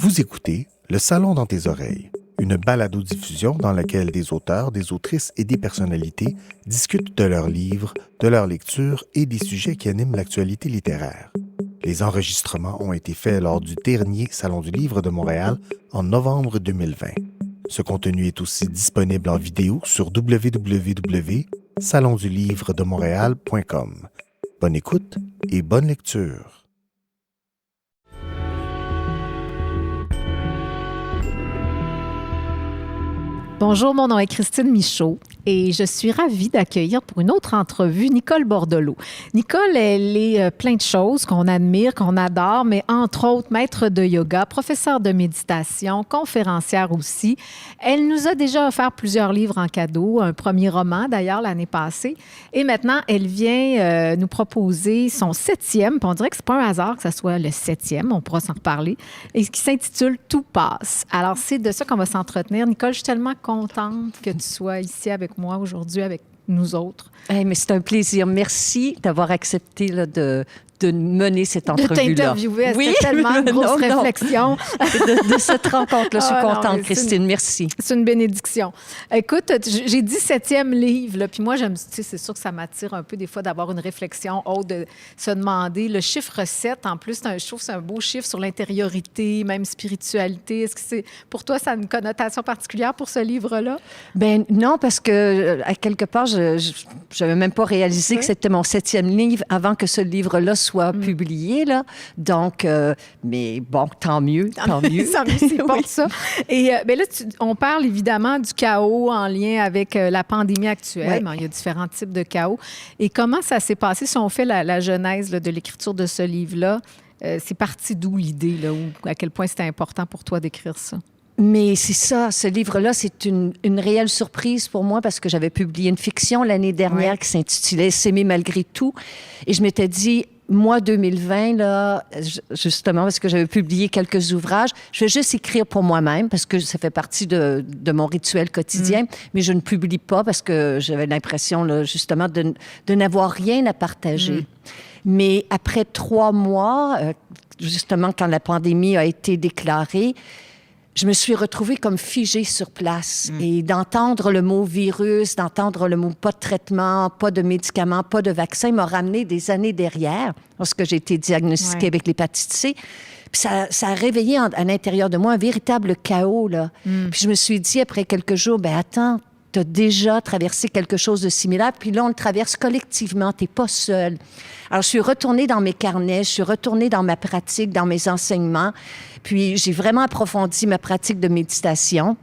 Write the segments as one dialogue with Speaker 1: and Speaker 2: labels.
Speaker 1: Vous écoutez Le Salon dans tes oreilles, une balado-diffusion dans laquelle des auteurs, des autrices et des personnalités discutent de leurs livres, de leur lecture et des sujets qui animent l'actualité littéraire. Les enregistrements ont été faits lors du dernier Salon du Livre de Montréal en novembre 2020. Ce contenu est aussi disponible en vidéo sur www.salondulivredemontréal.com. Bonne écoute et bonne lecture.
Speaker 2: Bonjour, mon nom est Christine Michaud et je suis ravie d'accueillir pour une autre entrevue Nicole Bordelot. Nicole, elle est plein de choses qu'on admire, qu'on adore, mais entre autres, maître de yoga, professeure de méditation, conférencière aussi. Elle nous a déjà offert plusieurs livres en cadeau, un premier roman d'ailleurs l'année passée. Et maintenant, elle vient nous proposer son 7e, puis on dirait que c'est pas un hasard que ce soit le 7e, on pourra s'en reparler, et qui s'intitule « Tout passe ». Alors, c'est de ça qu'on va s'entretenir. Nicole, je suis tellement contente que tu sois ici avec moi aujourd'hui, avec nous autres.
Speaker 3: Hey, mais c'est un plaisir. Merci d'avoir accepté là, de mener cette entrevue-là.
Speaker 2: De t'interviewer, oui? C'était tellement une grosse réflexion.
Speaker 3: De cette rencontre-là, je suis contente, Christine, merci.
Speaker 2: C'est une bénédiction. Écoute, j'ai dit 7e livre, là, puis moi, c'est sûr que ça m'attire un peu des fois d'avoir une réflexion haute, de se demander. Le chiffre 7, en plus, je trouve que c'est un beau chiffre sur l'intériorité, même spiritualité. Est-ce que pour toi, ça a une connotation particulière pour ce livre-là?
Speaker 3: Ben non, parce que, à quelque part, je n'avais même pas réalisé que c'était mon 7e livre avant que ce livre-là soit publié, là. Donc, mais bon, tant mieux.
Speaker 2: Tant mieux s'il porte ça. Et bien là, on parle évidemment du chaos en lien avec la pandémie actuelle. Oui. Il y a différents types de chaos. Et comment ça s'est passé si on fait la genèse là, de l'écriture de ce livre-là? C'est parti d'où l'idée, là, ou à quel point c'était important pour toi d'écrire ça?
Speaker 3: Mais c'est ça, ce livre-là, c'est une réelle surprise pour moi parce que j'avais publié une fiction l'année dernière qui s'intitulait « S'aimer malgré tout ». Et je m'étais dit, moi, 2020, là, justement, parce que j'avais publié quelques ouvrages, je vais juste écrire pour moi-même parce que ça fait partie de mon rituel quotidien, mais je ne publie pas parce que j'avais l'impression, là, justement, de n'avoir rien à partager. Mais après 3 mois, justement, quand la pandémie a été déclarée, je me suis retrouvée comme figée sur place. Et d'entendre le mot virus, d'entendre le mot pas de traitement, pas de médicaments, pas de vaccin, m'a ramené des années derrière, lorsque j'ai été diagnostiquée avec l'hépatite C. Puis ça a réveillé à l'intérieur de moi un véritable chaos, là. Puis je me suis dit, après quelques jours, ben attends, tu as déjà traversé quelque chose de similaire, puis là, on le traverse collectivement, tu n'es pas seul. Alors, je suis retournée dans mes carnets, je suis retournée dans ma pratique, dans mes enseignements, puis j'ai vraiment approfondi ma pratique de méditation.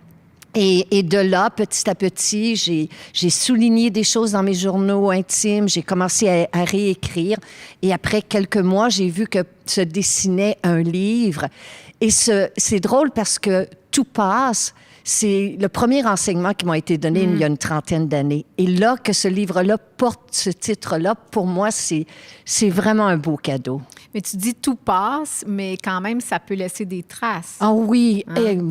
Speaker 3: Et de là, petit à petit, j'ai souligné des choses dans mes journaux intimes, j'ai commencé à réécrire. Et après quelques mois, j'ai vu que se dessinait un livre. Et c'est drôle parce que tout passe. C'est le premier enseignement qui m'a été donné il y a une 30aine d'années. Et là, que ce livre-là porte ce titre-là, pour moi, c'est vraiment un beau cadeau.
Speaker 2: Mais tu dis tout passe, mais quand même, ça peut laisser des traces.
Speaker 3: Ah oui,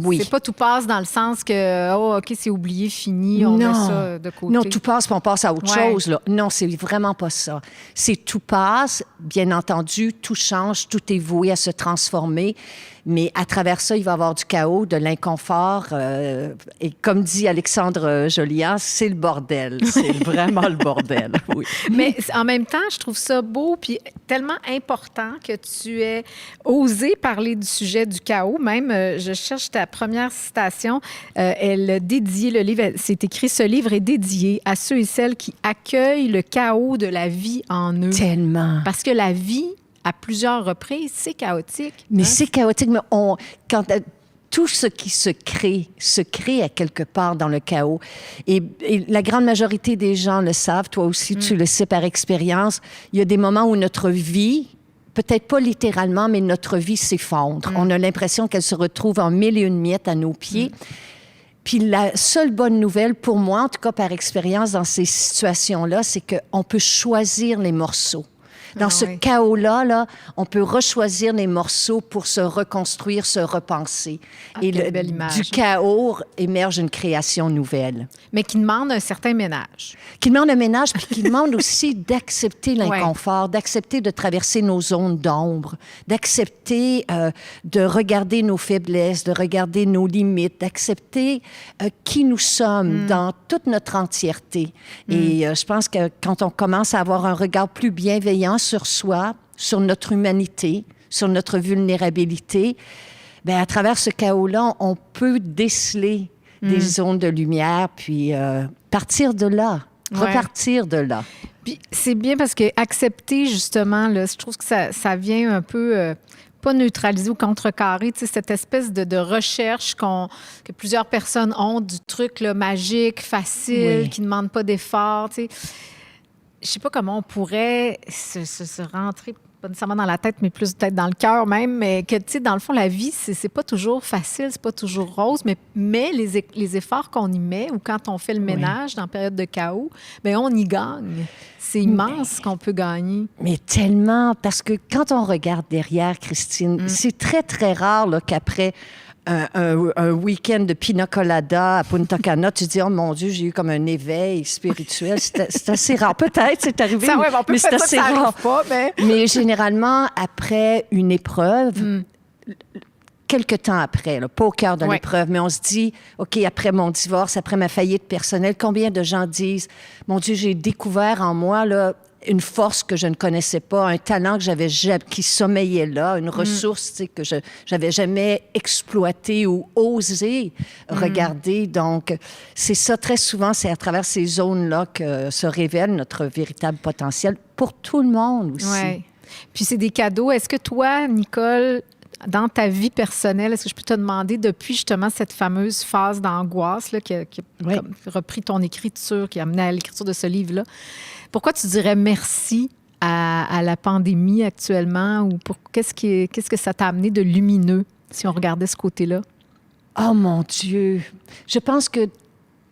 Speaker 3: oui.
Speaker 2: C'est pas tout passe dans le sens que, OK, c'est oublié, fini, on met ça de côté.
Speaker 3: Non, tout passe, puis on passe à autre chose, là. Non, c'est vraiment pas ça. C'est tout passe, bien entendu, tout change, tout est voué à se transformer. Mais à travers ça, il va y avoir du chaos, de l'inconfort. Et comme dit Alexandre Joliat, c'est le bordel. C'est vraiment le bordel, oui.
Speaker 2: Mais en même temps, je trouve ça beau puis tellement important que tu aies osé parler du sujet du chaos. Même, je cherche ta première citation. Elle dédiée le livre, c'est écrit « Ce livre est dédié à ceux et celles qui accueillent le chaos de la vie en eux. »
Speaker 3: Tellement.
Speaker 2: Parce que la vie, à plusieurs reprises, c'est chaotique.
Speaker 3: Mais c'est chaotique, mais tout ce qui se crée à quelque part dans le chaos. Et la grande majorité des gens le savent, toi aussi, tu le sais par expérience, il y a des moments où notre vie, peut-être pas littéralement, mais notre vie s'effondre. On a l'impression qu'elle se retrouve en mille et une miettes à nos pieds. Puis la seule bonne nouvelle pour moi, en tout cas par expérience dans ces situations-là, c'est qu'on peut choisir les morceaux. Dans ce
Speaker 2: oui.
Speaker 3: chaos-là, là, on peut rechoisir les morceaux pour se reconstruire, se repenser. Et
Speaker 2: quelle belle image.
Speaker 3: du chaos émerge une création nouvelle.
Speaker 2: Mais qui demande un certain ménage.
Speaker 3: Qui demande un ménage, puis qui demande aussi d'accepter l'inconfort, d'accepter de traverser nos zones d'ombre, d'accepter de regarder nos faiblesses, de regarder nos limites, d'accepter qui nous sommes dans toute notre entièreté. Et je pense que quand on commence à avoir un regard plus bienveillant sur soi, sur notre humanité, sur notre vulnérabilité, bien, à travers ce chaos-là, on peut déceler des zones de lumière, puis partir de là, repartir de là.
Speaker 2: Puis c'est bien parce que accepter, justement, là, je trouve que ça vient un peu... pas neutraliser ou contrecarrer, tu sais, cette espèce de recherche que plusieurs personnes ont du truc là, magique, facile, qui ne demande pas d'effort. Tu sais. Je ne sais pas comment on pourrait se rentrer, pas nécessairement dans la tête, mais plus peut-être dans le cœur même, mais que, tu sais, dans le fond, la vie, c'est pas toujours facile, c'est pas toujours rose, mais les efforts qu'on y met ou quand on fait le ménage dans la période de chaos, bien, on y gagne. C'est immense ce qu'on peut gagner.
Speaker 3: Mais tellement, parce que quand on regarde derrière, Christine, c'est très, très rare là, qu'après un week-end de pina colada à Punta Cana, tu te dis, oh mon Dieu, j'ai eu comme un éveil spirituel. C'est assez rare. Peut-être, c'est arrivé,
Speaker 2: Ça, ouais,
Speaker 3: mais c'est assez rare.
Speaker 2: Pas, mais...
Speaker 3: Mais généralement, après une épreuve, quelque temps après, là, pas au cœur de l'épreuve, mais on se dit, OK, après mon divorce, après ma faillite personnelle, combien de gens disent, mon Dieu, j'ai découvert en moi là, une force que je ne connaissais pas, un talent que j'avais qui sommeillait là, une ressource tu sais, que je n'avais jamais exploitée ou osé regarder. Donc, c'est ça, très souvent, c'est à travers ces zones-là que se révèle notre véritable potentiel pour tout le monde aussi.
Speaker 2: Oui. Puis c'est des cadeaux. Est-ce que toi, Nicole, dans ta vie personnelle, est-ce que je peux te demander, depuis justement cette fameuse phase d'angoisse là, qui a comme repris ton écriture, qui a amené à l'écriture de ce livre-là, pourquoi tu dirais merci à la pandémie actuellement ou qu'est-ce que ça t'a amené de lumineux si on regardait ce côté-là?
Speaker 3: Oh mon Dieu! Je pense que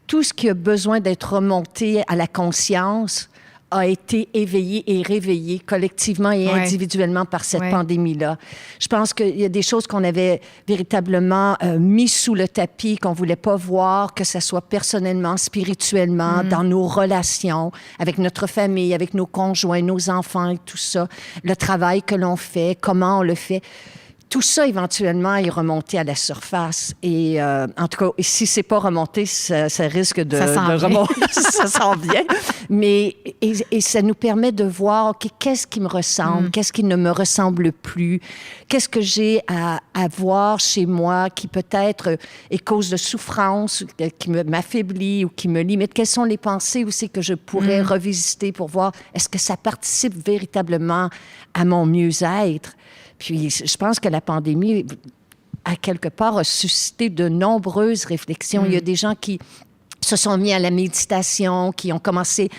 Speaker 3: tout ce qui a besoin d'être remonté à la conscience a été éveillé et réveillé collectivement et individuellement par cette pandémie-là. Je pense qu'il y a des choses qu'on avait véritablement mis sous le tapis, qu'on ne voulait pas voir, que ce soit personnellement, spirituellement, dans nos relations, avec notre famille, avec nos conjoints, nos enfants et tout ça, le travail que l'on fait, comment on le fait. Tout ça, éventuellement, est remonté à la surface. Et en tout cas, si c'est pas remonté, ça risque de remonter. Ça s'en vient. Mais et ça nous permet de voir, OK, qu'est-ce qui me ressemble? Qu'est-ce qui ne me ressemble plus? Qu'est-ce que j'ai à voir chez moi qui peut-être est cause de souffrance, qui m'affaiblit ou qui me limite? Quelles sont les pensées aussi que je pourrais revisiter pour voir est-ce que ça participe véritablement à mon mieux-être? Puis, je pense que la pandémie, à quelque part, a suscité de nombreuses réflexions. Il y a des gens qui se sont mis à la méditation, qui ont commencé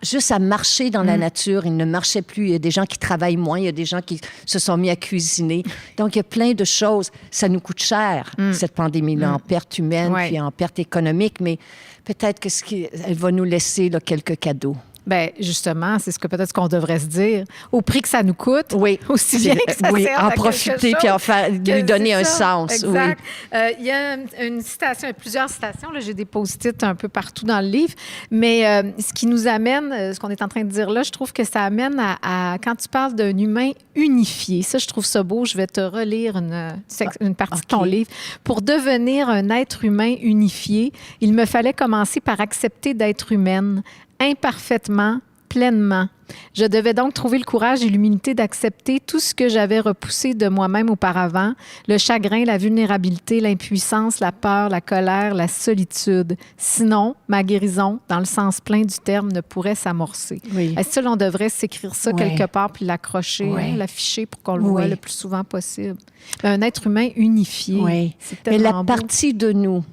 Speaker 3: juste à marcher dans la nature. Ils ne marchaient plus. Il y a des gens qui travaillent moins. Il y a des gens qui se sont mis à cuisiner. Donc, il y a plein de choses. Ça nous coûte cher, cette pandémie-là, en perte humaine puis en perte économique. Mais peut-être qu'elle va nous laisser là, quelques cadeaux.
Speaker 2: Bien, justement, c'est peut-être qu'on devrait se dire. Au prix que ça nous coûte, aussi bien que ça serve
Speaker 3: en
Speaker 2: à
Speaker 3: profiter puis lui donner un sens.
Speaker 2: Exact. Il y a une citation, plusieurs citations. Là, j'ai des post-it un peu partout dans le livre. Mais ce qui nous amène, ce qu'on est en train de dire là, je trouve que ça amène à quand tu parles d'un humain unifié. Ça, je trouve ça beau. Je vais te relire une partie de ton livre. Pour devenir un être humain unifié, il me fallait commencer par accepter d'être humaine, imparfaitement, pleinement. Je devais donc trouver le courage et l'humilité d'accepter tout ce que j'avais repoussé de moi-même auparavant, le chagrin, la vulnérabilité, l'impuissance, la peur, la colère, la solitude. Sinon, ma guérison, dans le sens plein du terme, ne pourrait s'amorcer. Est-ce que l'on devrait s'écrire ça quelque part puis l'accrocher, l'afficher pour qu'on le voit le plus souvent possible? Un être humain unifié, c'est tellement
Speaker 3: Mais la
Speaker 2: beau.
Speaker 3: partie de nous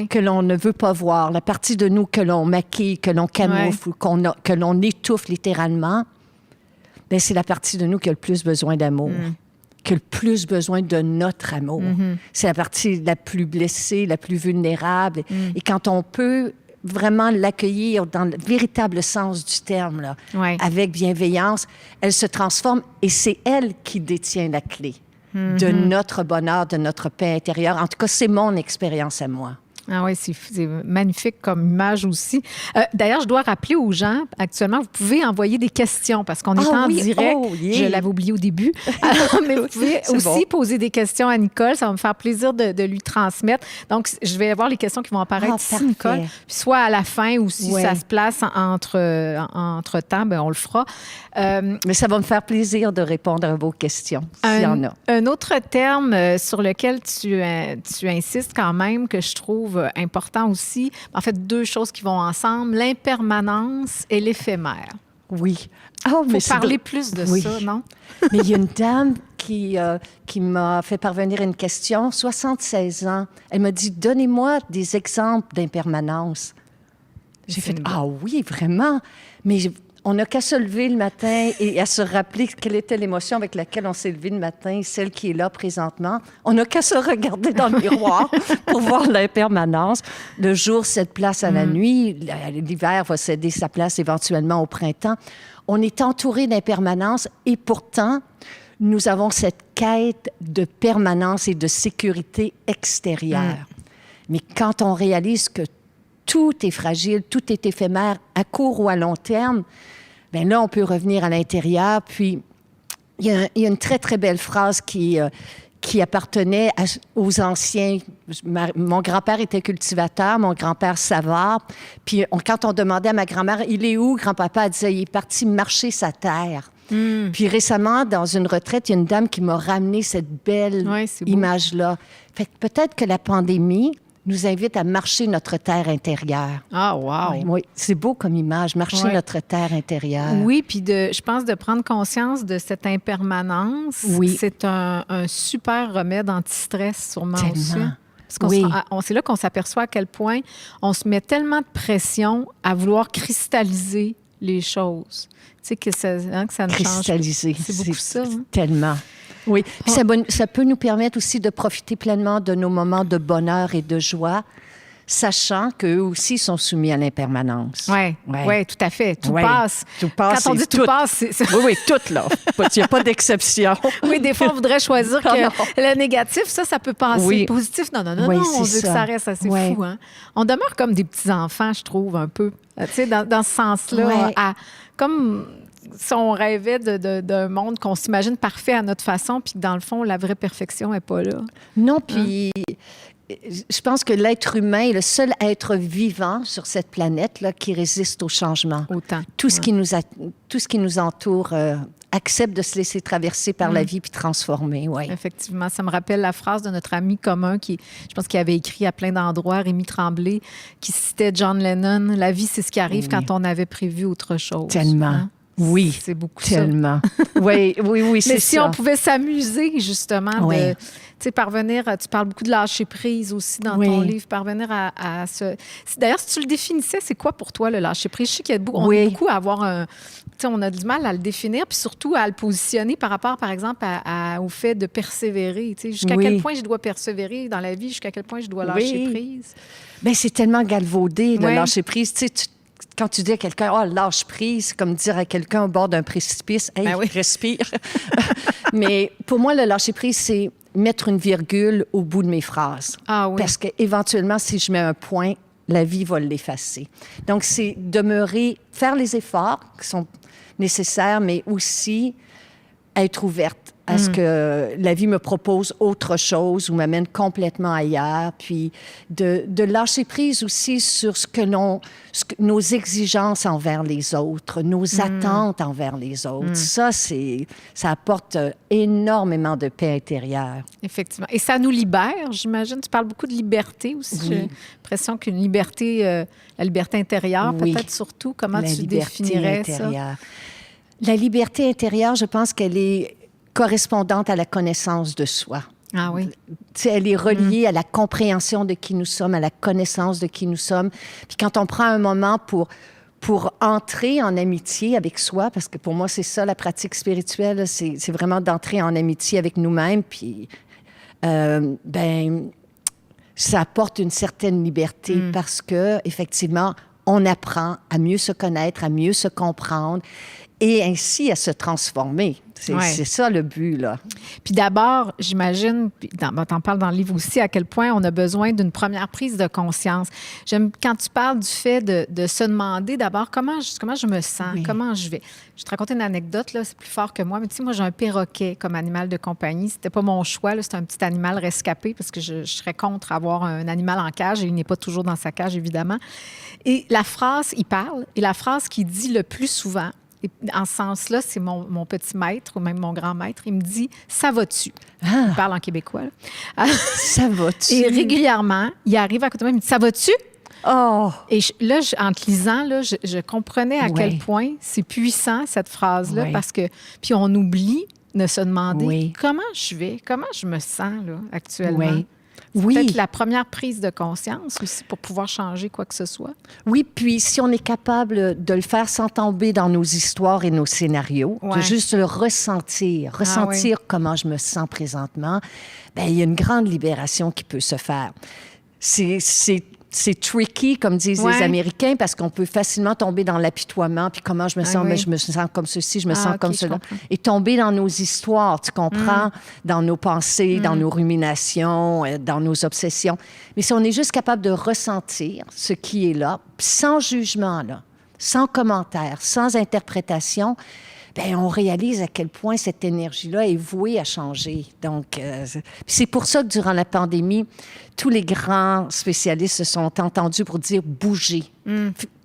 Speaker 3: que l'on ne veut pas voir, la partie de nous que l'on maquille, que l'on camoufle, ou que l'on étouffe littéralement, bien, c'est la partie de nous qui a le plus besoin d'amour, qui a le plus besoin de notre amour. C'est la partie la plus blessée, la plus vulnérable. Et quand on peut vraiment l'accueillir dans le véritable sens du terme, là,
Speaker 2: Ouais.
Speaker 3: avec bienveillance, elle se transforme et c'est elle qui détient la clé de notre bonheur, de notre paix intérieure. En tout cas, c'est mon expérience à moi.
Speaker 2: Ah oui, c'est magnifique comme image aussi. D'ailleurs, je dois rappeler aux gens, actuellement, vous pouvez envoyer des questions parce qu'on est en direct.
Speaker 3: Oh, yeah.
Speaker 2: Je l'avais oublié au début. Alors, mais vous pouvez
Speaker 3: C'est
Speaker 2: aussi
Speaker 3: bon.
Speaker 2: poser des questions à Nicole. Ça va me faire plaisir de lui transmettre. Donc, je vais avoir les questions qui vont apparaître ici,
Speaker 3: parfait.
Speaker 2: Nicole. Puis soit à la fin ou si
Speaker 3: Ouais.
Speaker 2: ça se place entre-temps, ben, on le fera.
Speaker 3: Mais ça va me faire plaisir de répondre à vos questions, s'il y en a.
Speaker 2: Un autre terme sur lequel tu insistes quand même, que je trouve important aussi, en fait, deux choses qui vont ensemble, l'impermanence et l'éphémère.
Speaker 3: Oui. Oh,
Speaker 2: Il
Speaker 3: mais
Speaker 2: faut parler plus de
Speaker 3: Oui.
Speaker 2: ça, non?
Speaker 3: Mais il y a une dame qui m'a fait parvenir une question, 76 ans. Elle m'a dit, donnez-moi des exemples d'impermanence. J'ai fait, ah oui, vraiment? Mais on n'a qu'à se lever le matin et à se rappeler quelle était l'émotion avec laquelle on s'est levé le matin, celle qui est là présentement. On n'a qu'à se regarder dans le miroir pour voir l'impermanence. Le jour cède place à la nuit. L'hiver va céder sa place éventuellement au printemps. On est entouré d'impermanence et pourtant, nous avons cette quête de permanence et de sécurité extérieure. Mais quand on réalise que tout est fragile, tout est éphémère, à court ou à long terme, bien là, on peut revenir à l'intérieur. Puis, il y a une très, très belle phrase qui appartenait aux anciens. Mon grand-père était cultivateur, mon grand-père savard. Puis, quand on demandait à ma grand-mère, « Il est où? » Grand-papa disait, « Il est parti marcher sa terre. » Puis récemment, dans une retraite, il y a une dame qui m'a ramené cette belle
Speaker 2: Ouais, c'est beau.
Speaker 3: image-là. Fait que peut-être que la pandémie nous invite à marcher notre terre intérieure.
Speaker 2: Ah, wow!
Speaker 3: Oui, c'est beau comme image, marcher
Speaker 2: Ouais.
Speaker 3: notre terre intérieure.
Speaker 2: Oui, puis je pense de prendre conscience de cette impermanence,
Speaker 3: Oui.
Speaker 2: c'est un super remède anti-stress sûrement
Speaker 3: Tellement.
Speaker 2: aussi. Parce qu'on
Speaker 3: Oui.
Speaker 2: c'est là qu'on s'aperçoit à quel point on se met tellement de pression à vouloir cristalliser les choses. Tu sais, que ça ne change pas.
Speaker 3: Cristalliser.
Speaker 2: C'est beaucoup ça, hein?
Speaker 3: Tellement. Oui. Puis ça peut nous permettre aussi de profiter pleinement de nos moments de bonheur et de joie, sachant qu'eux aussi sont soumis à l'impermanence.
Speaker 2: Oui,
Speaker 3: Ouais.
Speaker 2: ouais, tout à fait. Tout
Speaker 3: Ouais.
Speaker 2: passe.
Speaker 3: Tout passe,
Speaker 2: Quand on dit
Speaker 3: c'est
Speaker 2: tout passe, c'est...
Speaker 3: Oui, tout, là. Il n'y a pas d'exception.
Speaker 2: Oui, des fois, on voudrait choisir que
Speaker 3: Non.
Speaker 2: le négatif, ça peut passer.
Speaker 3: Oui.
Speaker 2: Le positif, non,
Speaker 3: Oui,
Speaker 2: on
Speaker 3: c'est
Speaker 2: veut que
Speaker 3: ça.
Speaker 2: ça reste assez
Speaker 3: Ouais.
Speaker 2: fou. Hein? On demeure comme des petits-enfants, je trouve, un peu. Tu sais, dans ce sens-là,
Speaker 3: Ouais.
Speaker 2: comme si on rêvait d'un monde qu'on s'imagine parfait à notre façon, puis que dans le fond, la vraie perfection n'est pas là.
Speaker 3: Non, puis je pense que l'être humain est le seul être vivant sur cette planète-là qui résiste au changement.
Speaker 2: Autant.
Speaker 3: Tout ce qui nous entoure accepte de se laisser traverser par la vie puis transformer, oui.
Speaker 2: Effectivement, ça me rappelle la phrase de notre ami commun je pense qu'il avait écrit à plein d'endroits, Rémi Tremblay, qui citait John Lennon, « La vie, c'est ce qui arrive
Speaker 3: Oui.
Speaker 2: quand on avait prévu autre chose. »
Speaker 3: Tellement.
Speaker 2: Hein?
Speaker 3: Oui.
Speaker 2: C'est beaucoup ça.
Speaker 3: Tellement. Oui, c'est
Speaker 2: Mais si
Speaker 3: ça.
Speaker 2: on pouvait s'amuser, justement,
Speaker 3: Oui.
Speaker 2: de, tu sais, parvenir, tu parles beaucoup de lâcher prise aussi dans
Speaker 3: Oui.
Speaker 2: ton livre, parvenir à ce... D'ailleurs, si tu le définissais, c'est quoi pour toi le lâcher prise? Je sais qu'il y a on
Speaker 3: Oui.
Speaker 2: est beaucoup à avoir un... Tu sais, on a du mal à le définir, puis surtout à le positionner par rapport, par exemple, au fait de persévérer. Tu sais, jusqu'à
Speaker 3: Oui.
Speaker 2: quel point je dois persévérer dans la vie, jusqu'à quel point je dois lâcher
Speaker 3: Oui.
Speaker 2: prise.
Speaker 3: Bien, c'est tellement galvaudé de
Speaker 2: Ouais.
Speaker 3: lâcher prise. Tu sais, quand tu dis à quelqu'un, oh, lâche prise, c'est comme dire à quelqu'un au bord d'un précipice, hey,
Speaker 2: Ben oui.
Speaker 3: respire. Mais pour moi, le lâcher prise, c'est mettre une virgule au bout de mes phrases.
Speaker 2: Ah oui.
Speaker 3: Parce qu'éventuellement, si je mets un point, la vie va l'effacer. Donc, c'est demeurer, faire les efforts qui sont nécessaires, mais aussi être ouverte à ce que la vie me propose autre chose ou m'amène complètement ailleurs, puis de lâcher prise aussi sur nos exigences envers les autres, nos attentes envers les autres. Ça apporte énormément de paix intérieure.
Speaker 2: Effectivement. Et ça nous libère, j'imagine. Tu parles beaucoup de liberté aussi.
Speaker 3: Oui.
Speaker 2: J'ai l'impression qu'une liberté, la liberté intérieure,
Speaker 3: Oui.
Speaker 2: peut-être surtout. Comment
Speaker 3: La
Speaker 2: tu
Speaker 3: liberté
Speaker 2: définirais ça?
Speaker 3: intérieure. La liberté intérieure, je pense qu'elle est correspondante à la connaissance de soi.
Speaker 2: Ah oui.
Speaker 3: Tu sais, elle est reliée à la compréhension de qui nous sommes, à la connaissance de qui nous sommes. Puis quand on prend un moment pour entrer en amitié avec soi, parce que pour moi, c'est ça, la pratique spirituelle, c'est vraiment d'entrer en amitié avec nous-mêmes. Puis, ça apporte une certaine liberté parce que, effectivement, on apprend à mieux se connaître, à mieux se comprendre et ainsi à se transformer. C'est ça le but, là.
Speaker 2: Puis d'abord, j'imagine, t'en parles dans le livre aussi, à quel point on a besoin d'une première prise de conscience. J'aime quand tu parles du fait de se demander d'abord comment je me sens, comment je vais. Je vais te raconter une anecdote, là, c'est plus fort que moi, mais tu sais, moi, j'ai un perroquet comme animal de compagnie. C'était pas mon choix, là, c'est un petit animal rescapé parce que je serais contre avoir un animal en cage et il n'est pas toujours dans sa cage, évidemment. Et la phrase, il parle, et la phrase qu'il dit le plus souvent, et en ce sens-là, c'est mon petit maître ou même mon grand maître. Il me dit « ça va-tu? » Il parle en québécois.
Speaker 3: Ça va-tu?
Speaker 2: Et régulièrement, il arrive à côté de moi, il me dit « ça va-tu? »
Speaker 3: Oh!
Speaker 2: Et en te lisant, là, je comprenais à quel point c'est puissant, cette phrase-là, parce que... Puis on oublie de se demander comment je vais, comment je me sens là, actuellement. C'est peut-être la première prise de conscience aussi pour pouvoir changer quoi que ce soit.
Speaker 3: Oui, puis si on est capable de le faire sans tomber dans nos histoires et nos scénarios, de juste le ressentir comment je me sens présentement, bien, il y a une grande libération qui peut se faire. C'est tricky, comme disent les Américains, parce qu'on peut facilement tomber dans l'apitoiement, puis comment je me sens, mais je me sens comme ceci, je me sens comme cela. Et tomber dans nos histoires, tu comprends, dans nos pensées, dans nos ruminations, dans nos obsessions. Mais si on est juste capable de ressentir ce qui est là, sans jugement, là, sans commentaire, sans interprétation, bien, on réalise à quel point cette énergie-là est vouée à changer. Donc, c'est pour ça que durant la pandémie, tous les grands spécialistes se sont entendus pour dire bouger.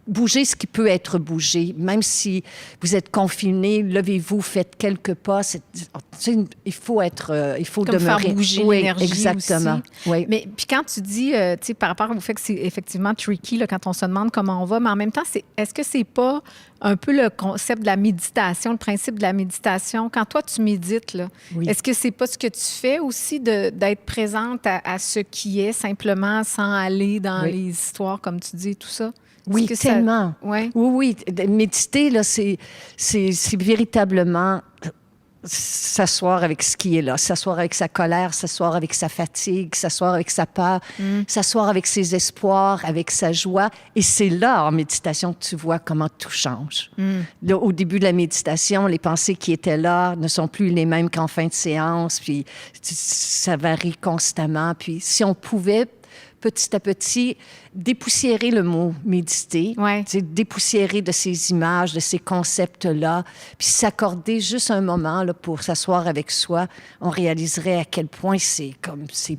Speaker 3: Bouger ce qui peut être bougé. Même si vous êtes confiné, levez-vous, faites quelques pas. Il faut
Speaker 2: comme
Speaker 3: demeurer.
Speaker 2: Faire bouger l'énergie
Speaker 3: exactement.
Speaker 2: Aussi. Oui. Mais puis quand tu dis, tu sais, par rapport au fait que c'est effectivement tricky là, quand on se demande comment on va, mais en même temps, est-ce que c'est pas un peu le concept de la méditation, le principe de la méditation? Quand toi, tu médites, là, est-ce que c'est pas ce que tu fais aussi d'être présente à ce qui est simplement sans aller dans les histoires, comme tu dis, tout ça?
Speaker 3: Oui, tellement. Oui. Méditer, là, c'est véritablement s'asseoir avec ce qui est là, s'asseoir avec sa colère, s'asseoir avec sa fatigue, s'asseoir avec sa peur, s'asseoir avec ses espoirs, avec sa joie. Et c'est là, en méditation, que tu vois comment tout change. Là, au début de la méditation, les pensées qui étaient là ne sont plus les mêmes qu'en fin de séance, puis ça varie constamment. Puis si on pouvait petit à petit, dépoussiérer le mot méditer, dépoussiérer de ces images, de ces concepts-là, puis s'accorder juste un moment là, pour s'asseoir avec soi, on réaliserait à quel point c'est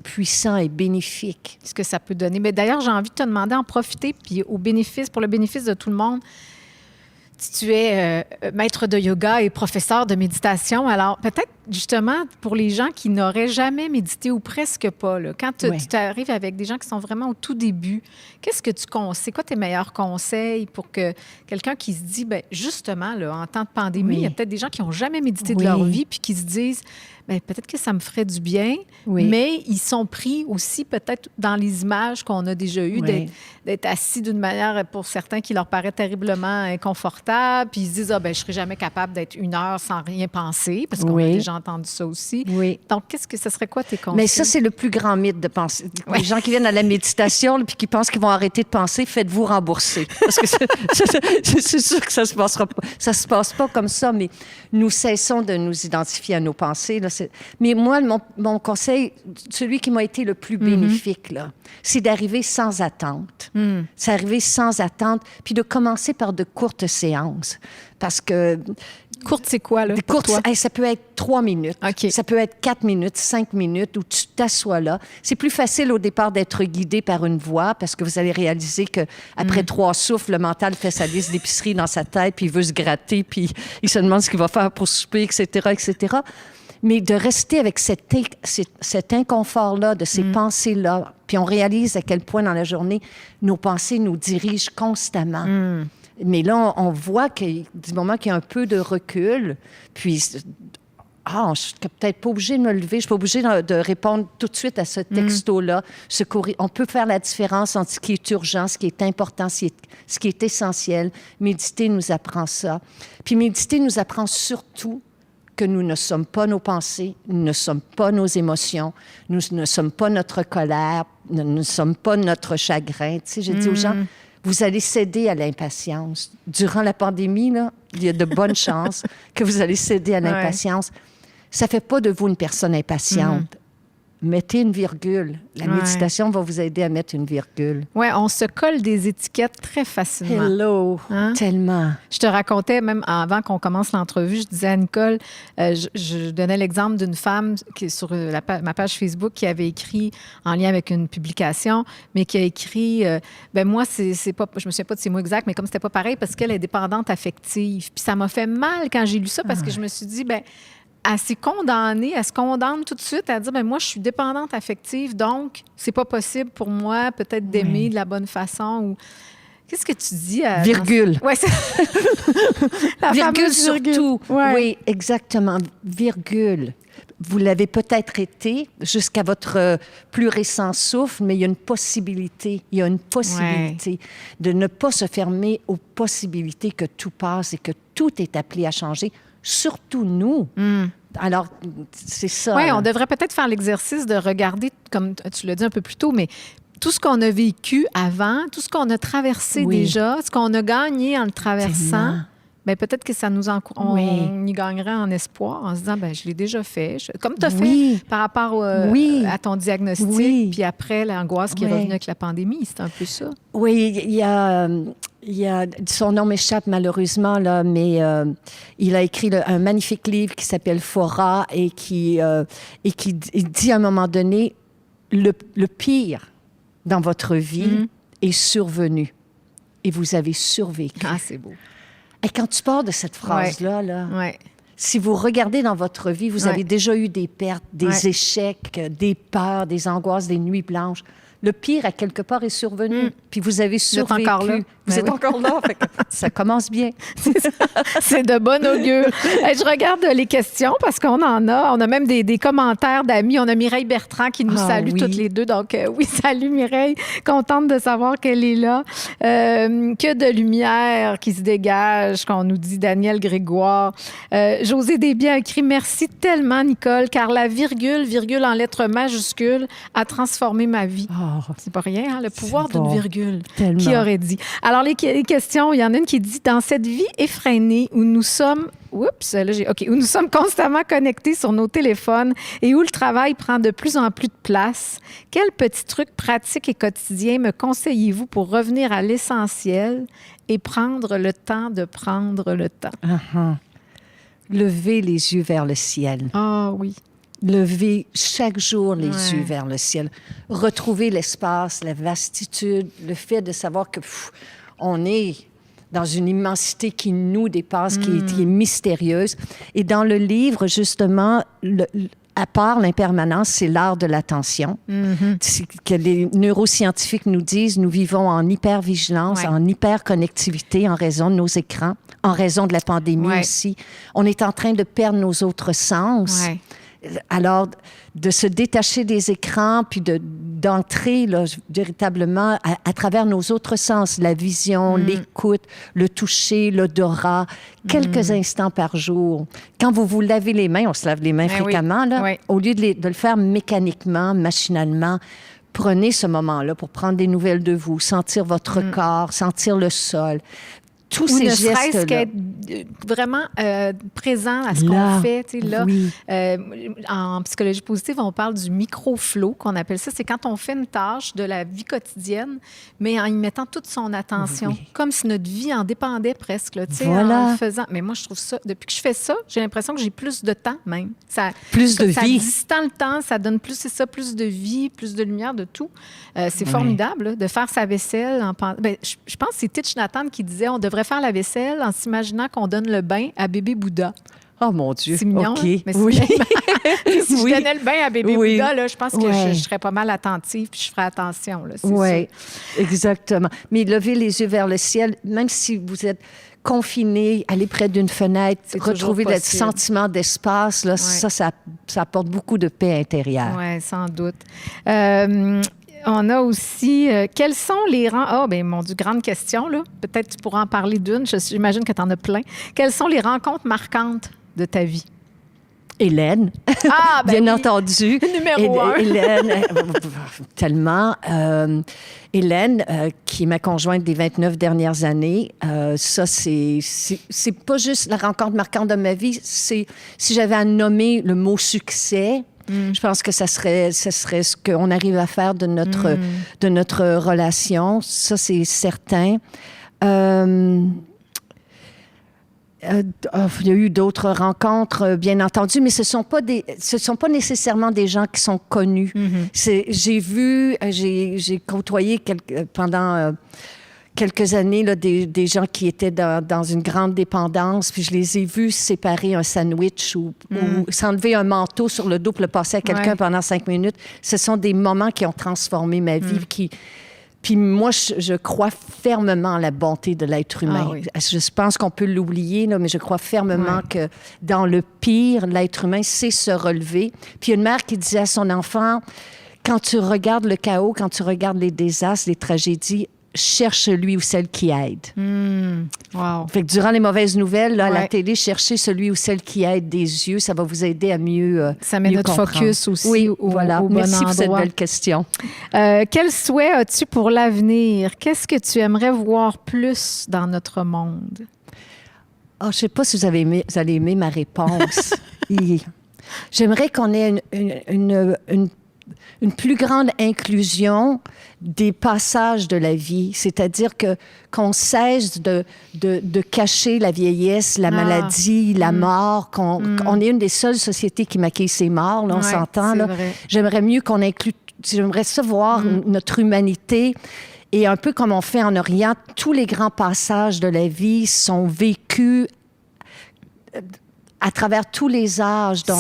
Speaker 3: puissant et bénéfique.
Speaker 2: Ce que ça peut donner. Mais d'ailleurs, j'ai envie de te demander en profiter, puis pour le bénéfice de tout le monde, tu es maître de yoga et professeur de méditation. Alors, peut-être justement pour les gens qui n'auraient jamais médité ou presque pas, là, quand tu arrives avec des gens qui sont vraiment au tout début, qu'est-ce que tu conseilles? C'est quoi tes meilleurs conseils pour que quelqu'un qui se dit, bien, justement, là, en temps de pandémie, il y a peut-être des gens qui n'ont jamais médité de leur vie puis qui se disent, bien, peut-être que ça me ferait du bien, mais ils sont pris aussi peut-être dans les images qu'on a déjà eues, d'être assis d'une manière, pour certains, qui leur paraît terriblement inconfortable, puis ils se disent, ah, ben je serai jamais capable d'être 1 heure sans rien penser, parce qu'on a déjà entendu ça aussi. Donc, ce serait quoi tes conseils?
Speaker 3: Mais ça, c'est le plus grand mythe de penser. Les gens qui viennent à la méditation, puis qui pensent qu'ils vont arrêter de penser, faites-vous rembourser. Parce que c'est sûr que ça se passera pas. Ça se passe pas comme ça, mais nous cessons de nous identifier à nos pensées, là. Mais moi, mon conseil, celui qui m'a été le plus bénéfique, là, c'est d'arriver sans attente. C'est d'arriver sans attente, puis de commencer par de courtes séances. Parce que...
Speaker 2: Courte, c'est quoi, là, pour toi?
Speaker 3: Ça peut être 3 minutes. Ça peut être 4 minutes, 5 minutes, où tu t'assois là. C'est plus facile au départ d'être guidé par une voix, parce que vous allez réaliser qu'après 3 souffles, le mental fait sa liste d'épicerie dans sa tête, puis il veut se gratter, puis il se demande ce qu'il va faire pour souper, etc., etc. Mais de rester avec cet inconfort-là, de ces pensées-là, puis on réalise à quel point dans la journée, nos pensées nous dirigent constamment. Mais là, on voit que du moment qu'il y a un peu de recul, puis je suis peut-être pas obligée de me lever, je suis pas obligée de répondre tout de suite à ce texto-là. On peut faire la différence entre ce qui est urgent, ce qui est important, ce qui est essentiel. Méditer nous apprend ça. Puis méditer nous apprend surtout que nous ne sommes pas nos pensées, nous ne sommes pas nos émotions, nous ne sommes pas notre colère, nous ne sommes pas notre chagrin. Tu sais, je dis aux gens, vous allez céder à l'impatience. Durant la pandémie, là, il y a de bonnes chances que vous allez céder à l'impatience. Ça ne fait pas de vous une personne impatiente. Mettez une virgule. La méditation va vous aider à mettre une virgule.
Speaker 2: Oui, on se colle des étiquettes très facilement.
Speaker 3: Hello!
Speaker 2: Hein?
Speaker 3: Tellement.
Speaker 2: Je te racontais, même avant qu'on commence l'entrevue, je disais à Nicole, je donnais l'exemple d'une femme qui est sur ma page Facebook qui avait écrit, en lien avec une publication, mais qui a écrit, moi, c'est pas, je me souviens pas de ses mots exacts, mais comme c'était pas pareil, parce qu'elle est dépendante affective. Puis ça m'a fait mal quand j'ai lu ça, parce que je me suis dit, elle s'est condamnée, elle se condamne tout de suite à dire, moi, je suis dépendante affective, donc c'est pas possible pour moi peut-être d'aimer de la bonne façon ou... Qu'est-ce que tu dis?
Speaker 3: Virgule.
Speaker 2: Oui, c'est...
Speaker 3: virgule surtout.
Speaker 2: Ouais.
Speaker 3: Oui, exactement. Virgule. Vous l'avez peut-être été jusqu'à votre plus récent souffle, mais il y a une possibilité. Il y a une possibilité de ne pas se fermer aux possibilités que tout passe et que tout est appelé à changer, surtout nous. Alors, c'est ça.
Speaker 2: Oui, on devrait peut-être faire l'exercice de regarder, comme tu l'as dit un peu plus tôt, mais tout ce qu'on a vécu avant, tout ce qu'on a traversé déjà, ce qu'on a gagné en le traversant, peut-être que ça nous on y gagnerait en espoir, en se disant, je l'ai déjà fait. Comme tu as fait par rapport à ton diagnostic, puis après l'angoisse qui est revenue avec la pandémie, c'est un peu ça.
Speaker 3: Oui, il y a son nom m'échappe malheureusement, là, mais il a écrit un magnifique livre qui s'appelle Fora et qui dit à un moment donné, le pire dans votre vie est survenu et vous avez survécu.
Speaker 2: Ah, c'est beau.
Speaker 3: Et quand tu pars de cette phrase-là, si vous regardez dans votre vie, vous avez déjà eu des pertes, des échecs, des peurs, des angoisses, des nuits blanches. Le pire, à quelque part, est survenu. Puis vous avez survécu.
Speaker 2: Vous êtes encore là.
Speaker 3: Vous êtes encore là. Fait que ça commence bien.
Speaker 2: C'est de bon augure. Je regarde les questions parce qu'on en a. On a même des commentaires d'amis. On a Mireille Bertrand qui nous salue toutes les deux. Donc, salut Mireille. Contente de savoir qu'elle est là. Que de lumière qui se dégage, qu'on nous dit Daniel Grégoire. José Desbiens a écrit « Merci tellement, Nicole, car la virgule en lettres majuscules, a transformé ma vie. » C'est pas rien, le pouvoir d'une virgule.
Speaker 3: Tellement.
Speaker 2: Qui aurait dit? Alors, les questions, il y en a une qui dit « Dans cette vie effrénée où nous sommes... » où nous sommes constamment connectés sur nos téléphones et où le travail prend de plus en plus de place, quels petits trucs pratiques et quotidiens me conseillez-vous pour revenir à l'essentiel et prendre le temps de prendre le temps?
Speaker 3: Levez les yeux vers le ciel.
Speaker 2: Ah oui.
Speaker 3: Levez chaque jour les yeux vers le ciel. Retrouver l'espace, la vastitude, le fait de savoir que on est dans une immensité qui nous dépasse, qui est mystérieuse. Et dans le livre, justement, à part l'impermanence, c'est l'art de l'attention. C'est que les neuroscientifiques nous disent, nous vivons en hypervigilance, en hyperconnectivité en raison de nos écrans, en raison de la pandémie aussi. On est en train de perdre nos autres sens. Alors, de se détacher des écrans, puis d'entrer là, véritablement à travers nos autres sens, la vision, l'écoute, le toucher, l'odorat, quelques instants par jour. Quand vous vous lavez les mains, on se lave les mains fréquemment, là, au lieu de le faire mécaniquement, machinalement, prenez ce moment-là pour prendre des nouvelles de vous, sentir votre corps, sentir le sol. Tous ces gestes-là. Ou ne serait-ce
Speaker 2: qu'être vraiment présent à ce qu'on fait. Tu sais, là, en psychologie positive, on parle du micro-flow, qu'on appelle ça. C'est quand on fait une tâche de la vie quotidienne, mais en y mettant toute son attention, comme si notre vie en dépendait presque. Là, tu sais, en le faisant. Mais moi, je trouve ça, depuis que je fais ça, j'ai l'impression que j'ai plus de temps même.
Speaker 3: Plus de vie. Ça
Speaker 2: distend le temps, ça donne plus de vie, plus de lumière, de tout. C'est formidable là, de faire sa vaisselle. Je pense que c'est Thich Nhat Hanh qui disait on devrait faire la vaisselle en s'imaginant qu'on donne le bain à bébé Bouddha.
Speaker 3: Oh mon Dieu.
Speaker 2: C'est mignon.
Speaker 3: OK.
Speaker 2: Hein? Mais si je donnais le bain à bébé Bouddha, là, je pense que je serais pas mal attentive puis je ferais attention. Oui,
Speaker 3: exactement. Mais lever les yeux vers le ciel, même si vous êtes confiné, aller près d'une fenêtre, retrouver le sentiment d'espace, là, ça apporte beaucoup de paix intérieure.
Speaker 2: Oui, sans doute. On a aussi, quels sont les mon Dieu, grande question, là. Peut-être tu pourras en parler d'une. J'imagine que tu en as plein. Quelles sont les rencontres marquantes de ta vie?
Speaker 3: Hélène,
Speaker 2: Ah, ben
Speaker 3: bien
Speaker 2: oui.
Speaker 3: entendu.
Speaker 2: Numéro un.
Speaker 3: Hélène, tellement. Hélène, qui est ma conjointe des 29 dernières années, ça, c'est pas juste la rencontre marquante de ma vie, c'est si j'avais à nommer le mot succès, je pense que ça serait ce qu'on arrive à faire de notre relation. Ça, c'est certain. Il y a eu d'autres rencontres, bien entendu, mais ce sont pas nécessairement des gens qui sont connus. J'ai côtoyé pendant quelques années là, des gens qui étaient dans une grande dépendance, puis je les ai vus séparer un sandwich ou s'enlever un manteau sur le dos pour le passer à quelqu'un pendant 5 minutes. Ce sont des moments qui ont transformé ma vie, Puis moi, je crois fermement à la bonté de l'être humain.
Speaker 2: Ah oui.
Speaker 3: Je pense qu'on peut l'oublier, là, mais je crois fermement que dans le pire, l'être humain sait se relever. Puis il y a une mère qui disait à son enfant, quand tu regardes le chaos, quand tu regardes les désastres, les tragédies, cherche celui ou celle qui aide.
Speaker 2: Wow.
Speaker 3: Fait que durant les mauvaises nouvelles, là, à la télé, cherchez celui ou celle qui aide des yeux. Ça va vous aider à mieux
Speaker 2: Ça met
Speaker 3: mieux
Speaker 2: notre
Speaker 3: comprendre.
Speaker 2: focus aussi au bon
Speaker 3: Merci pour cette
Speaker 2: endroit.
Speaker 3: belle question.
Speaker 2: Quel souhait as-tu pour l'avenir? Qu'est-ce que tu aimerais voir plus dans notre monde?
Speaker 3: Je ne sais pas si vous allez aimer ma réponse. J'aimerais qu'on ait une plus grande inclusion des passages de la vie, c'est-à-dire qu'on cesse de cacher la vieillesse, la maladie, la mort, qu'on est une des seules sociétés qui maquille ses morts, là, on s'entend. Là.
Speaker 2: Vrai.
Speaker 3: J'aimerais mieux qu'on inclue, j'aimerais ça voir notre humanité. Et un peu comme on fait en Orient, tous les grands passages de la vie sont vécus à travers tous les âges. Donc,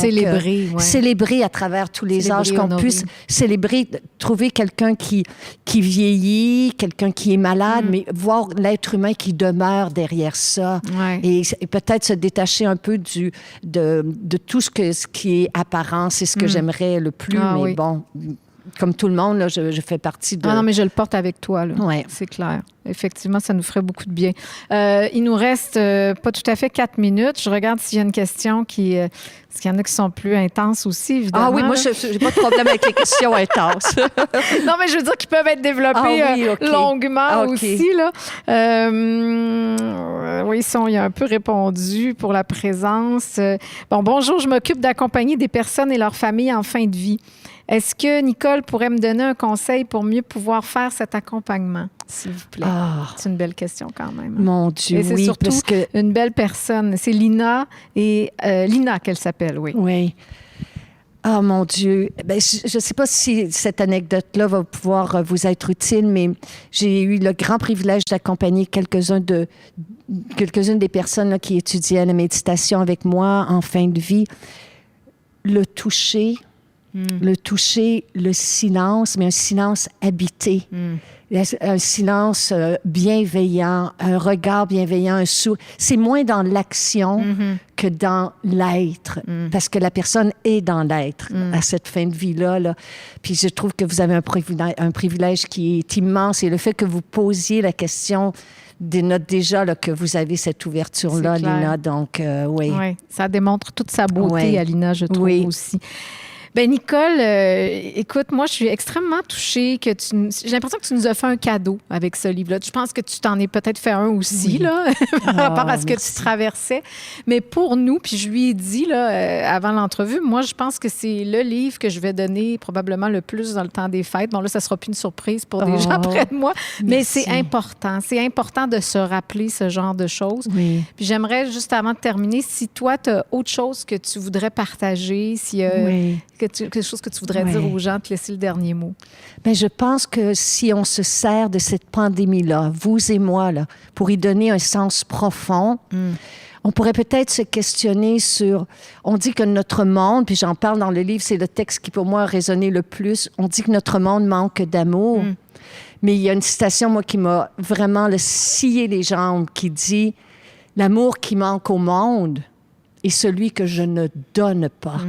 Speaker 3: célébrer à travers tous les âges, qu'on puisse célébrer, trouver quelqu'un qui vieillit, quelqu'un qui est malade, mais voir l'être humain qui demeure derrière ça.
Speaker 2: Ouais.
Speaker 3: Et peut-être se détacher un peu de tout ce qui est apparent. C'est ce que j'aimerais le plus, mais bon... Comme tout le monde, là, je fais partie de...
Speaker 2: Ah non, mais je le porte avec toi, là.
Speaker 3: Ouais.
Speaker 2: C'est clair. Effectivement, ça nous ferait beaucoup de bien. Il nous reste pas tout à fait 4 minutes. Je regarde s'il y a une question qui... parce qu'il y en a qui sont plus intenses aussi, évidemment.
Speaker 3: Ah oui, moi, je n'ai pas de problème avec les questions intenses.
Speaker 2: Non, mais je veux dire qu'ils peuvent être développés longuement aussi, là. Oui, il y a un peu répondu pour la présence. Bonjour, je m'occupe d'accompagner des personnes et leurs familles en fin de vie. Est-ce que Nicole pourrait me donner un conseil pour mieux pouvoir faire cet accompagnement, s'il vous plaît? C'est une belle question quand même.
Speaker 3: Mon Dieu,
Speaker 2: et c'est surtout
Speaker 3: parce que...
Speaker 2: une belle personne. C'est Lina Lina qu'elle s'appelle, oui.
Speaker 3: Oui. Ah, mon Dieu. Ben, je ne sais pas si cette anecdote-là va pouvoir vous être utile, mais j'ai eu le grand privilège d'accompagner quelques-unes des personnes là, qui étudiaient la méditation avec moi en fin de vie. Le toucher, le silence, mais un silence habité. Un silence bienveillant, un regard bienveillant, un sourire. C'est moins dans l'action que dans l'être, parce que la personne est dans l'être à cette fin de vie-là. Là. Puis je trouve que vous avez un privilège qui est immense, et le fait que vous posiez la question dénote déjà là, que vous avez cette ouverture-là, Lina. Donc, oui.
Speaker 2: Oui, ça démontre toute sa beauté, à Lina, je trouve aussi. Ben Nicole, écoute, moi, je suis extrêmement touchée que j'ai l'impression que tu nous as fait un cadeau avec ce livre-là. Je pense que tu t'en es peut-être fait un aussi, là, par rapport à ce que tu traversais. Mais pour nous, puis je lui ai dit, là, avant l'entrevue, moi, je pense que c'est le livre que je vais donner probablement le plus dans le temps des fêtes. Bon, là, ça sera plus une surprise pour des gens près de moi, mais c'est important. C'est important de se rappeler ce genre de choses. Oui. Puis j'aimerais, juste avant de terminer, si toi, tu as autre chose que tu voudrais partager, s'il y a... quelque chose que tu voudrais dire aux gens, te laisser le dernier mot?
Speaker 3: Bien, je pense que si on se sert de cette pandémie-là, vous et moi, là, pour y donner un sens profond, on pourrait peut-être se questionner sur... On dit que notre monde, puis j'en parle dans le livre, c'est le texte qui, pour moi, a résonné le plus. On dit que notre monde manque d'amour. Mais il y a une citation, moi, qui m'a vraiment scié les jambes, qui dit « L'amour qui manque au monde est celui que je ne donne pas. »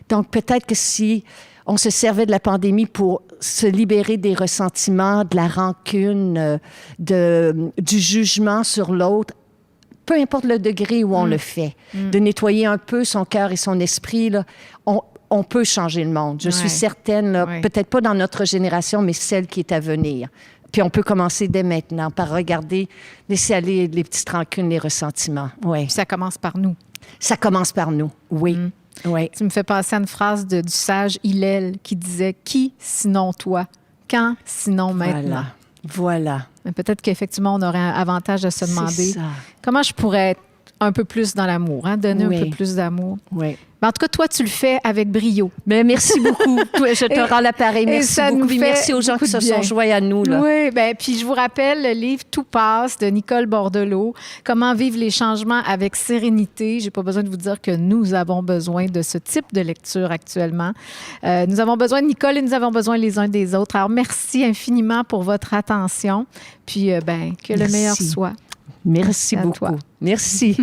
Speaker 3: Donc, peut-être que si on se servait de la pandémie pour se libérer des ressentiments, de la rancune, du jugement sur l'autre, peu importe le degré où on le fait, de nettoyer un peu son cœur et son esprit, là, on peut changer le monde. Je suis certaine, là, peut-être pas dans notre génération, mais celle qui est à venir. Puis on peut commencer dès maintenant par regarder, laisser aller les petites rancunes, les ressentiments. Ouais.
Speaker 2: Puis ça commence par nous.
Speaker 3: Ça commence par nous, oui. Oui.
Speaker 2: Tu me fais penser à une phrase du sage Hillel qui disait « Qui sinon toi? Quand sinon maintenant? »
Speaker 3: Voilà.
Speaker 2: Mais peut-être qu'effectivement, on aurait un avantage à se demander comment je pourrais être un peu plus dans l'amour, hein? Donner un peu plus d'amour.
Speaker 3: Oui.
Speaker 2: Ben, en tout cas, toi, tu le fais avec brio.
Speaker 3: Mais merci beaucoup. Je te rends l'appareil. Merci beaucoup. Merci aux gens qui se sont joints à nous. Là.
Speaker 2: Oui, bien, puis je vous rappelle le livre Tout passe de Nicole Bordelot. Comment vivre les changements avec sérénité. J'ai pas besoin de vous dire que nous avons besoin de ce type de lecture actuellement. Nous avons besoin de Nicole et nous avons besoin les uns des autres. Alors, merci infiniment pour votre attention. Puis, que le meilleur soit.
Speaker 3: Merci beaucoup.
Speaker 2: Toi.
Speaker 3: Merci.